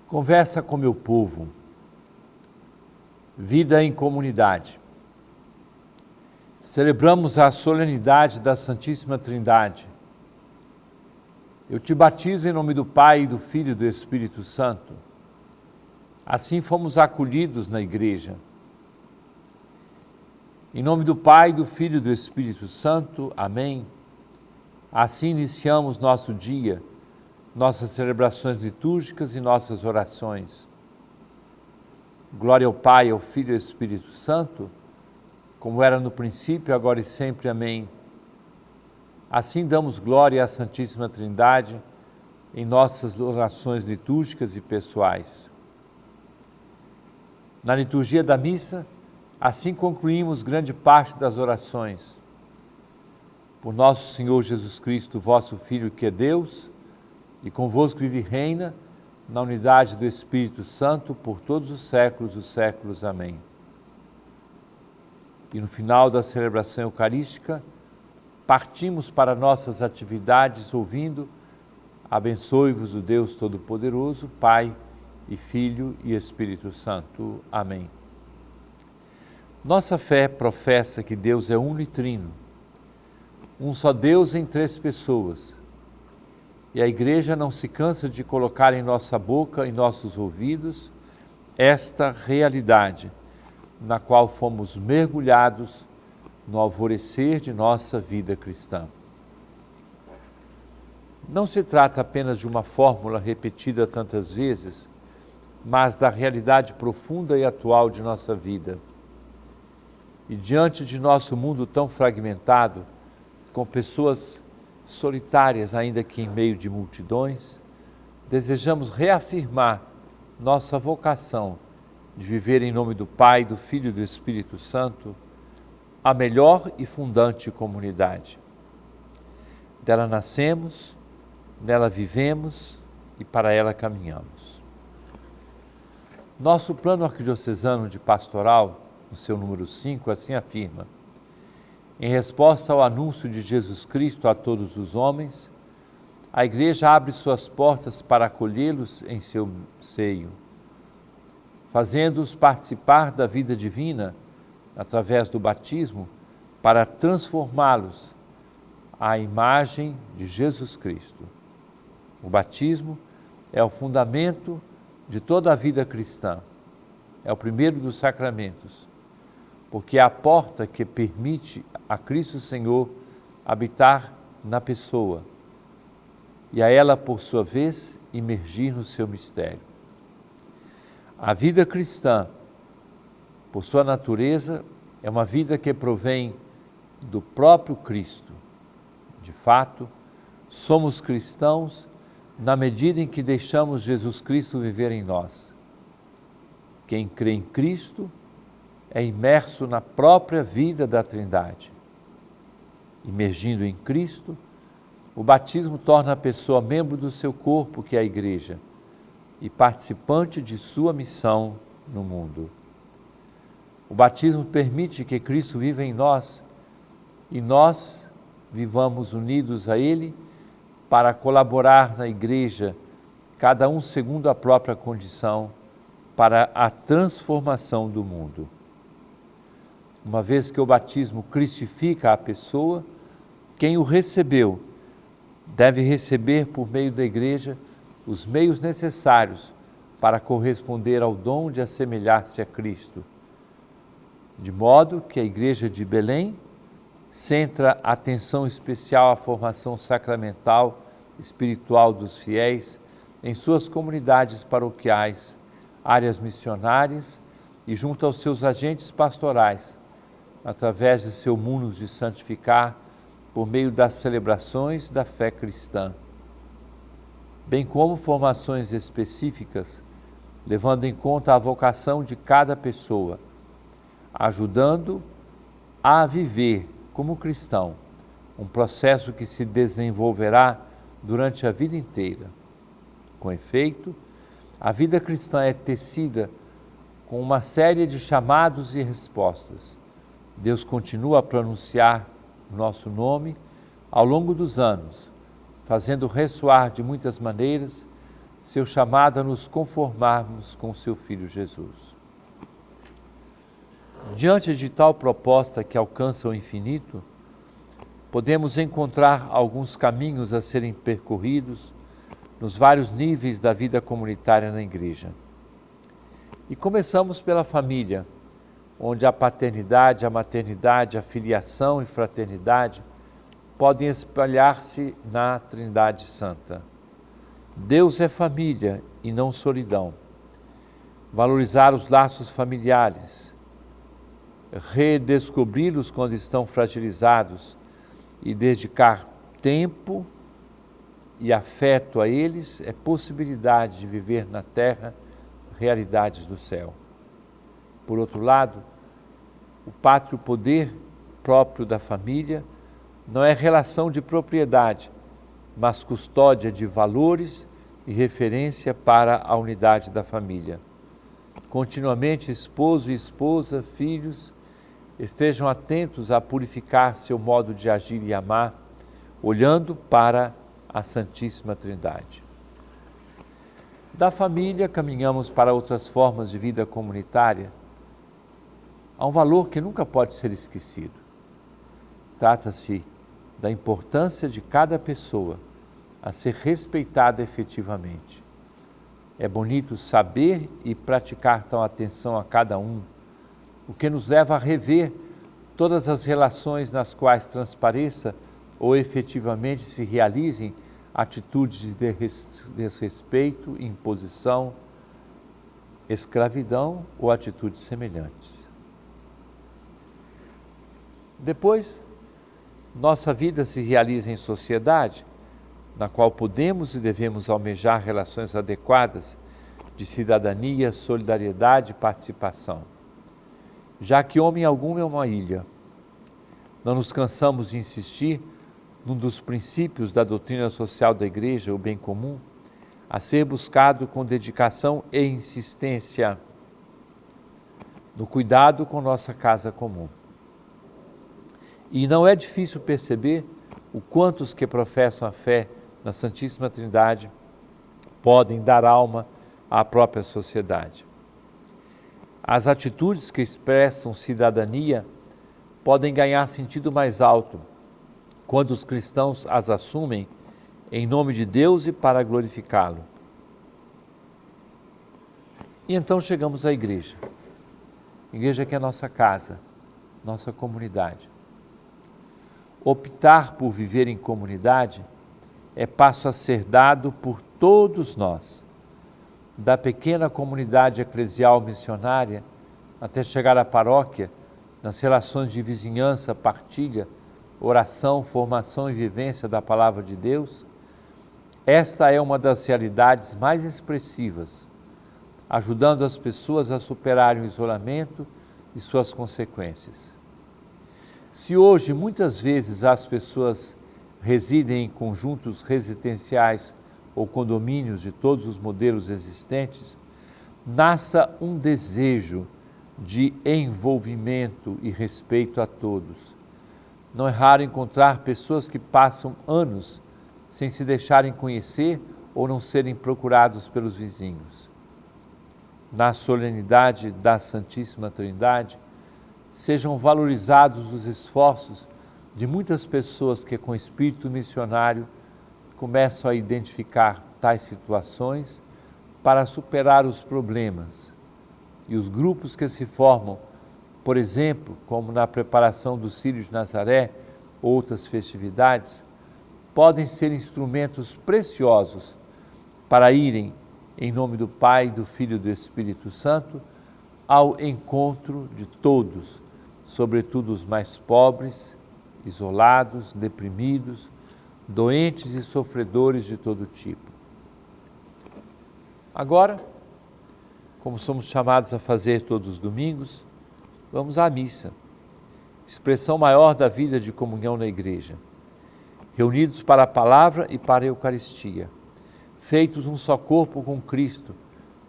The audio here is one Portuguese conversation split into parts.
Conversa com meu povo. Vida em comunidade. Celebramos a solenidade da Santíssima Trindade. Eu te batizo em nome do Pai, do Filho e do Espírito Santo. Assim fomos acolhidos na Igreja. Em nome do Pai, do Filho e do Espírito Santo. Amém. Assim iniciamos nosso dia, nossas celebrações litúrgicas e nossas orações. Glória ao Pai, ao Filho e ao Espírito Santo, como era no princípio, agora e sempre. Amém. Assim damos glória à Santíssima Trindade em nossas orações litúrgicas e pessoais. Na liturgia da missa, assim concluímos grande parte das orações. Por nosso Senhor Jesus Cristo, vosso Filho, que é Deus, e convosco vive e reina, na unidade do Espírito Santo, por todos os séculos dos séculos. Amém. E no final da celebração eucarística, partimos para nossas atividades ouvindo: abençoe-vos o Deus Todo-Poderoso, Pai e Filho e Espírito Santo. Amém. Nossa fé professa que Deus é uno e trino, um só Deus em três pessoas. E a Igreja não se cansa de colocar em nossa boca, em nossos ouvidos, esta realidade na qual fomos mergulhados no alvorecer de nossa vida cristã. Não se trata apenas de uma fórmula repetida tantas vezes, mas da realidade profunda e atual de nossa vida. E diante de nosso mundo tão fragmentado, com pessoas solitárias, ainda que em meio de multidões, desejamos reafirmar nossa vocação de viver em nome do Pai, do Filho e do Espírito Santo, a melhor e fundante comunidade. Dela nascemos, nela vivemos e para ela caminhamos. Nosso plano arquidiocesano de pastoral, no seu número 5, assim afirma: em resposta ao anúncio de Jesus Cristo a todos os homens, a Igreja abre suas portas para acolhê-los em seu seio, fazendo-os participar da vida divina através do batismo, para transformá-los à imagem de Jesus Cristo. O batismo é o fundamento de toda a vida cristã, é o primeiro dos sacramentos, porque é a porta que permite a Cristo Senhor habitar na pessoa e a ela, por sua vez, imergir no seu mistério. A vida cristã, por sua natureza, é uma vida que provém do próprio Cristo. De fato, somos cristãos na medida em que deixamos Jesus Cristo viver em nós. Quem crê em Cristo é imerso na própria vida da Trindade. Imergindo em Cristo, o batismo torna a pessoa membro do seu corpo, que é a Igreja, e participante de sua missão no mundo. O batismo permite que Cristo viva em nós e nós vivamos unidos a Ele para colaborar na Igreja, cada um segundo a própria condição, para a transformação do mundo. Uma vez que o batismo cristifica a pessoa, quem o recebeu deve receber por meio da Igreja os meios necessários para corresponder ao dom de assemelhar-se a Cristo. De modo que a Igreja de Belém centra atenção especial à formação sacramental, espiritual dos fiéis em suas comunidades paroquiais, áreas missionárias e junto aos seus agentes pastorais, através de seu munus de santificar, por meio das celebrações da fé cristã, bem como formações específicas, levando em conta a vocação de cada pessoa, ajudando a viver como cristão, um processo que se desenvolverá durante a vida inteira. Com efeito, a vida cristã é tecida com uma série de chamados e respostas. Deus continua a pronunciar o nosso nome ao longo dos anos, fazendo ressoar de muitas maneiras seu chamado a nos conformarmos com seu Filho Jesus. Diante de tal proposta que alcança o infinito, podemos encontrar alguns caminhos a serem percorridos nos vários níveis da vida comunitária na Igreja. E começamos pela família, onde a paternidade, a maternidade, a filiação e fraternidade podem espalhar-se na Trindade Santa. Deus é família e não solidão. Valorizar os laços familiares, redescobri-los quando estão fragilizados e dedicar tempo e afeto a eles é possibilidade de viver na terra realidades do céu. Por outro lado, o pátrio poder próprio da família não é relação de propriedade, mas custódia de valores e referência para a unidade da família. Continuamente, esposo e esposa, filhos, estejam atentos a purificar seu modo de agir e amar, olhando para a Santíssima Trindade. Da família, caminhamos para outras formas de vida comunitária. Há um valor que nunca pode ser esquecido. Trata-se da importância de cada pessoa a ser respeitada efetivamente. É bonito saber e praticar tal atenção a cada um, o que nos leva a rever todas as relações nas quais transpareça ou efetivamente se realizem atitudes de desrespeito, imposição, escravidão ou atitudes semelhantes. Depois, nossa vida se realiza em sociedade, na qual podemos e devemos almejar relações adequadas de cidadania, solidariedade e participação. Já que homem algum é uma ilha, não nos cansamos de insistir num dos princípios da doutrina social da Igreja, o bem comum, a ser buscado com dedicação e insistência no cuidado com nossa casa comum. E não é difícil perceber o quanto os que professam a fé na Santíssima Trindade podem dar alma à própria sociedade. As atitudes que expressam cidadania podem ganhar sentido mais alto quando os cristãos as assumem em nome de Deus e para glorificá-lo. E então chegamos à igreja. Igreja que é nossa casa, nossa comunidade. Optar por viver em comunidade é passo a ser dado por todos nós, da pequena comunidade eclesial missionária até chegar à paróquia, nas relações de vizinhança, partilha, oração, formação e vivência da Palavra de Deus. Esta é uma das realidades mais expressivas, ajudando as pessoas a superarem o isolamento e suas consequências. Se hoje muitas vezes as pessoas residem em conjuntos residenciais ou condomínios de todos os modelos existentes, nasça um desejo de envolvimento e respeito a todos. Não é raro encontrar pessoas que passam anos sem se deixarem conhecer ou não serem procurados pelos vizinhos. Na solenidade da Santíssima Trindade, sejam valorizados os esforços de muitas pessoas que, com espírito missionário, começam a identificar tais situações para superar os problemas. E os grupos que se formam, por exemplo, como na preparação do Círio de Nazaré, outras festividades, podem ser instrumentos preciosos para irem, em nome do Pai, do Filho e do Espírito Santo, ao encontro de todos, sobretudo os mais pobres, isolados, deprimidos, doentes e sofredores de todo tipo. Agora, como somos chamados a fazer todos os domingos, vamos à missa, expressão maior da vida de comunhão na igreja, reunidos para a palavra e para a Eucaristia, feitos um só corpo com Cristo,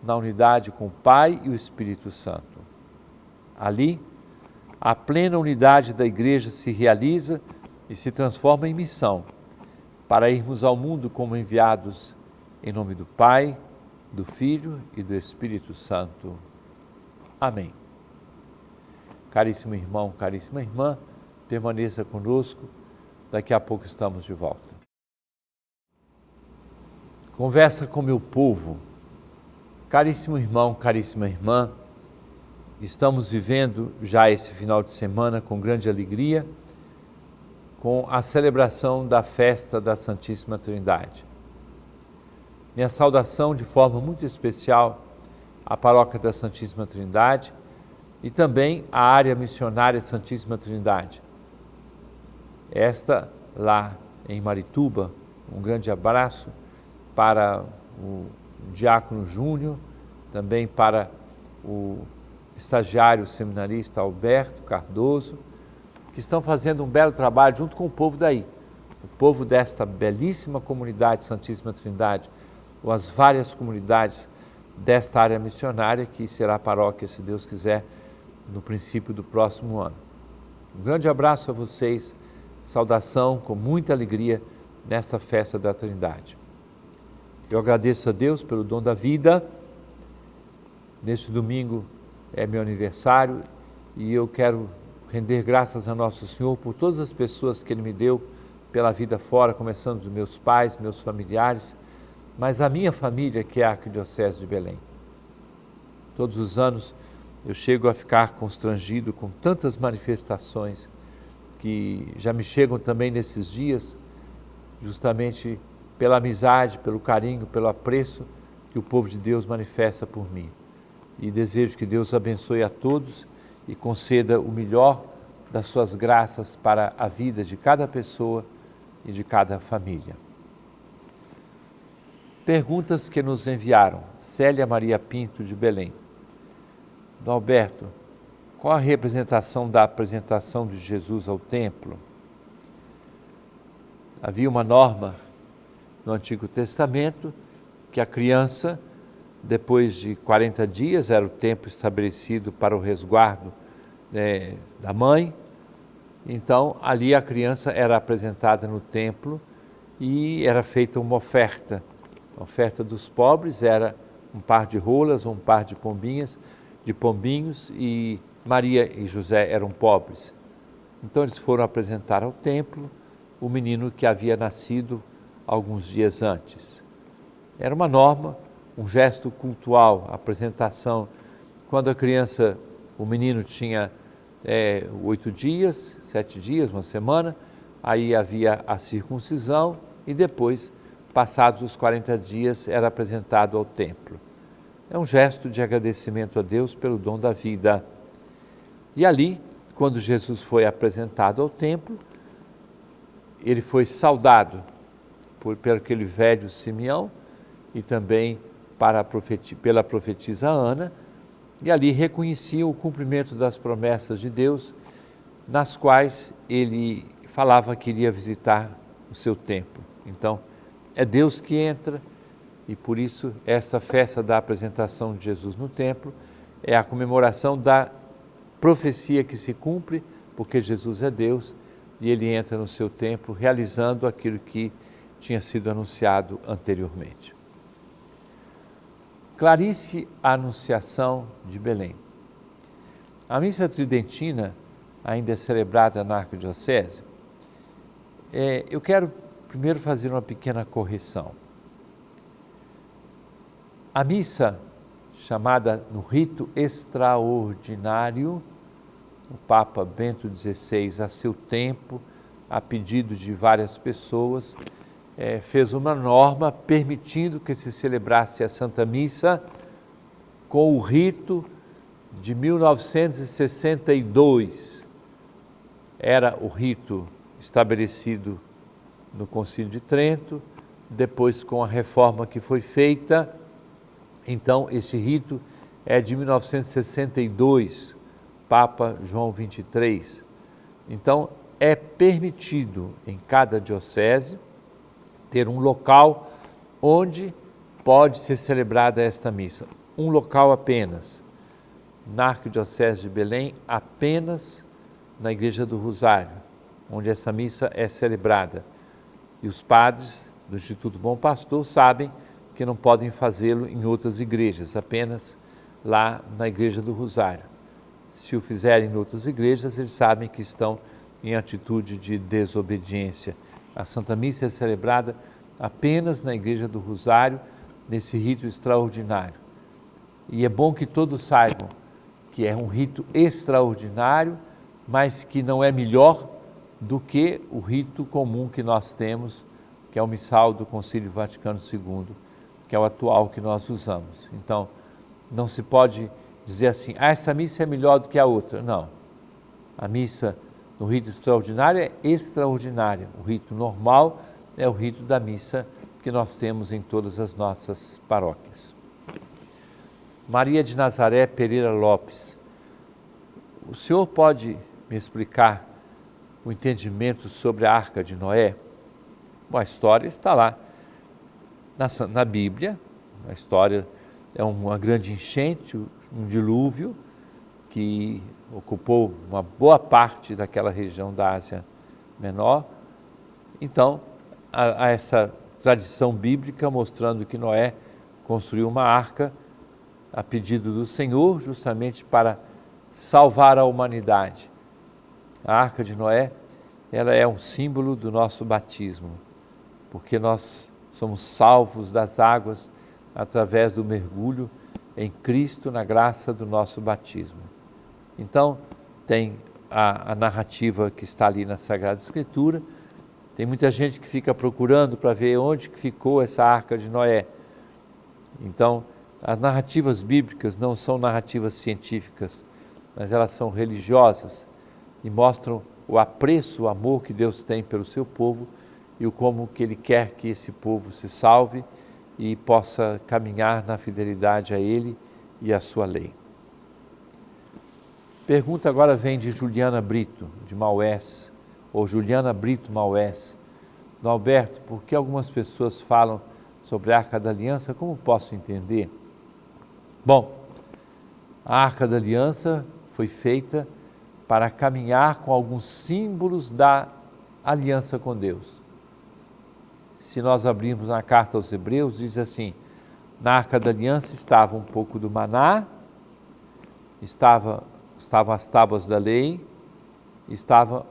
na unidade com o Pai e o Espírito Santo. Ali, a plena unidade da igreja se realiza e se transforma em missão, para irmos ao mundo como enviados em nome do Pai, do Filho e do Espírito Santo. Amém. Caríssimo irmão, caríssima irmã, permaneça conosco, daqui a pouco estamos de volta. Conversa com meu povo. Caríssimo irmão, caríssima irmã, estamos vivendo já esse final de semana com grande alegria, com a celebração da festa da Santíssima Trindade. Minha saudação de forma muito especial à Paróquia da Santíssima Trindade e também à área missionária Santíssima Trindade. Esta lá em Marituba, um grande abraço para o Diácono Júnior, também para o estagiário seminarista Alberto Cardoso, que estão fazendo um belo trabalho junto com o povo daí, o povo desta belíssima comunidade Santíssima Trindade, ou as várias comunidades desta área missionária, que será a paróquia, se Deus quiser, no princípio do próximo ano. Um grande abraço a vocês, saudação com muita alegria nesta festa da Trindade. Eu agradeço a Deus pelo dom da vida. Neste domingo é meu aniversário e eu quero render graças a Nosso Senhor por todas as pessoas que Ele me deu pela vida fora, começando dos meus pais, meus familiares, mas a minha família, que é a Arquidiocese de Belém. Todos os anos eu chego a ficar constrangido com tantas manifestações que já me chegam também nesses dias, justamente pela amizade, pelo carinho, pelo apreço que o povo de Deus manifesta por mim. E desejo que Deus abençoe a todos e conceda o melhor das suas graças para a vida de cada pessoa e de cada família. Perguntas que nos enviaram. Célia Maria Pinto, de Belém. Dom Alberto, qual a representação da apresentação de Jesus ao templo? Havia uma norma no Antigo Testamento que a criança, depois de 40 dias, era o tempo estabelecido para o resguardo da mãe, então ali a criança era apresentada no templo e era feita uma oferta. A oferta dos pobres era um par de rolas ou um par de pombinhos, e Maria e José eram pobres. Então eles foram apresentar ao templo o menino que havia nascido alguns dias antes. Era uma norma, um gesto cultual, a apresentação. Quando a criança, o menino tinha 8 dias, 7 dias, uma semana, aí havia a circuncisão e depois, passados os 40 dias, era apresentado ao templo. É um gesto de agradecimento a Deus pelo dom da vida. E ali, quando Jesus foi apresentado ao templo, ele foi saudado por aquele velho Simeão e também pela profetisa Ana, e ali reconhecia o cumprimento das promessas de Deus, nas quais ele falava que iria visitar o seu templo. Então, é Deus que entra, e por isso esta festa da apresentação de Jesus no templo é a comemoração da profecia que se cumpre, porque Jesus é Deus e ele entra no seu templo realizando aquilo que tinha sido anunciado anteriormente. Clarice Anunciação, de Belém. A missa tridentina ainda é celebrada na Arquidiocese. Eu quero primeiro fazer uma pequena correção. A missa, chamada no rito extraordinário, o Papa Bento XVI, a seu tempo, a pedido de várias pessoas, fez uma norma permitindo que se celebrasse a Santa Missa com o rito de 1962. Era o rito estabelecido no Concílio de Trento, depois com a reforma que foi feita, então esse rito é de 1962, Papa João XXIII. Então é permitido em cada diocese ter um local onde pode ser celebrada esta missa. Um local apenas. Na Arquidiocese de Belém, apenas na Igreja do Rosário, onde essa missa é celebrada. E os padres do Instituto Bom Pastor sabem que não podem fazê-lo em outras igrejas, apenas lá na Igreja do Rosário. Se o fizerem em outras igrejas, eles sabem que estão em atitude de desobediência. A Santa Missa é celebrada apenas na Igreja do Rosário, nesse rito extraordinário. E é bom que todos saibam que é um rito extraordinário, mas que não é melhor do que o rito comum que nós temos, que é o missal do Concílio Vaticano II, que é o atual que nós usamos. Então, não se pode dizer assim, essa missa é melhor do que a outra. Não. A missa no rito extraordinário é extraordinária. O rito normal é o rito da missa que nós temos em todas as nossas paróquias. Maria de Nazaré Pereira Lopes, o senhor pode me explicar o entendimento sobre a Arca de Noé? Bom, a história está lá na Bíblia. A história é uma grande enchente, um dilúvio que ocupou uma boa parte daquela região da Ásia Menor. Então, há essa tradição bíblica mostrando que Noé construiu uma arca a pedido do Senhor, justamente para salvar a humanidade. A Arca de Noé, ela é um símbolo do nosso batismo, porque nós somos salvos das águas através do mergulho em Cristo, na graça do nosso batismo. Então, tem a narrativa que está ali na Sagrada Escritura. Tem muita gente que fica procurando para ver onde que ficou essa Arca de Noé. Então, as narrativas bíblicas não são narrativas científicas, mas elas são religiosas e mostram o apreço, o amor que Deus tem pelo seu povo e o como que Ele quer que esse povo se salve e possa caminhar na fidelidade a Ele e à sua lei. Pergunta agora vem de Juliana Brito, de Maués, ou Juliana Brito Maués. Do Alberto, por que algumas pessoas falam sobre a Arca da Aliança? Como posso entender? Bom, a Arca da Aliança foi feita para caminhar com alguns símbolos da aliança com Deus. Se nós abrirmos na carta aos Hebreus, diz assim, na Arca da Aliança estava um pouco do maná, estavam as tábuas da lei, estava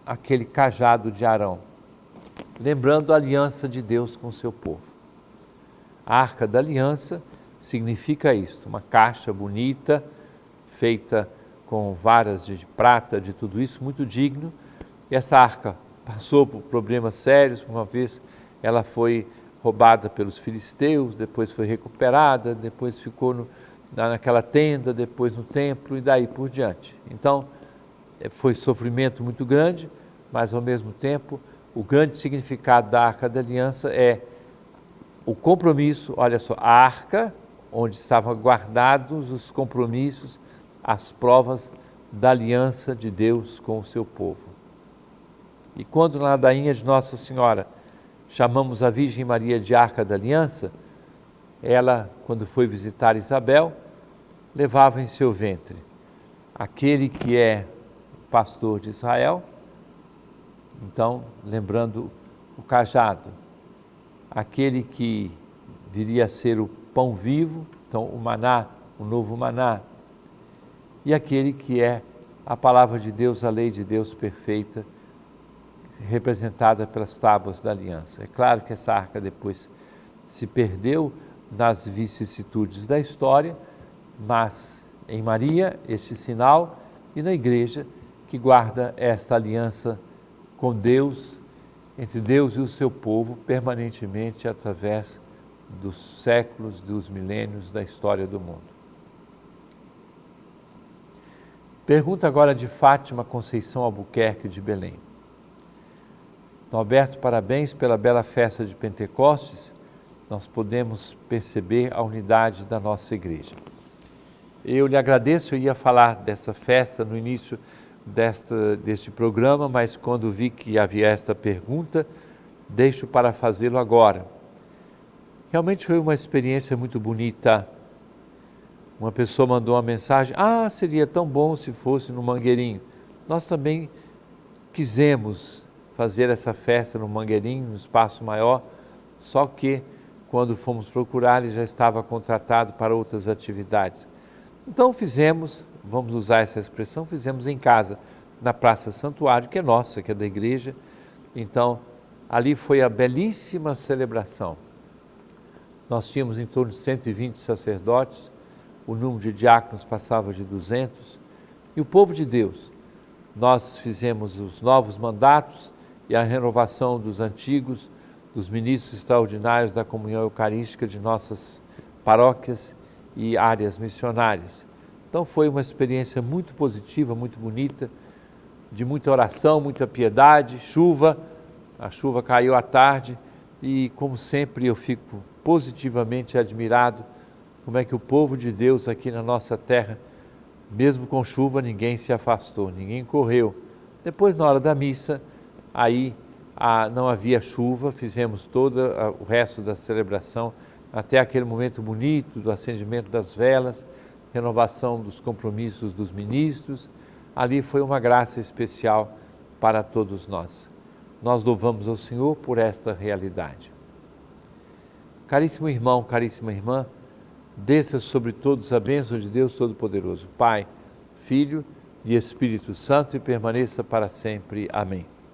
aquele cajado de Arão, lembrando a aliança de Deus com o seu povo. A Arca da Aliança significa isto, uma caixa bonita, feita com varas de prata, de tudo isso, muito digno. E essa arca passou por problemas sérios, uma vez ela foi roubada pelos filisteus, depois foi recuperada, depois ficou naquela tenda, depois no templo e daí por diante. Então, foi sofrimento muito grande, mas ao mesmo tempo, o grande significado da Arca da Aliança é o compromisso, olha só, a arca, onde estavam guardados os compromissos, as provas da aliança de Deus com o seu povo. E quando na ladainha de Nossa Senhora chamamos a Virgem Maria de Arca da Aliança, ela, quando foi visitar Isabel, levava em seu ventre aquele que é o pastor de Israel, então, lembrando o cajado, aquele que viria a ser o pão vivo, então o maná, o novo maná, e aquele que é a palavra de Deus, a lei de Deus perfeita, representada pelas tábuas da aliança. É claro que essa arca depois se perdeu nas vicissitudes da história, mas em Maria, esse sinal, e na igreja, que guarda esta aliança com Deus, entre Deus e o seu povo, permanentemente através dos séculos, dos milênios da história do mundo. Pergunta agora de Fátima Conceição Albuquerque de Belém. Alberto, parabéns pela bela festa de Pentecostes. Nós podemos perceber a unidade da nossa igreja. Eu lhe agradeço, eu ia falar dessa festa no início deste programa, mas quando vi que havia esta pergunta, deixo para fazê-lo agora. Realmente foi uma experiência muito bonita. Uma pessoa mandou uma mensagem, seria tão bom se fosse no Mangueirinho. Nós também quisemos fazer essa festa no Mangueirinho, no espaço maior, só que quando fomos procurar, ele já estava contratado para outras atividades. Então fizemos, vamos usar essa expressão, fizemos em casa, na Praça Santuário, que é nossa, que é da igreja. Então, ali foi a belíssima celebração. Nós tínhamos em torno de 120 sacerdotes, o número de diáconos passava de 200, e o povo de Deus. Nós fizemos os novos mandatos e a renovação dos antigos, dos ministros extraordinários da comunhão eucarística de nossas paróquias e áreas missionárias. Então foi uma experiência muito positiva, muito bonita, de muita oração, muita piedade, chuva, a chuva caiu à tarde e, como sempre, eu fico positivamente admirado como é que o povo de Deus aqui na nossa terra, mesmo com chuva, ninguém se afastou, ninguém correu. Depois, na hora da missa, aí não havia chuva, fizemos todo o resto da celebração, até aquele momento bonito do acendimento das velas, renovação dos compromissos dos ministros. Ali foi uma graça especial para todos nós. Nós louvamos ao Senhor por esta realidade. Caríssimo irmão, caríssima irmã, desça sobre todos a bênção de Deus Todo-Poderoso, Pai, Filho e Espírito Santo, e permaneça para sempre. Amém.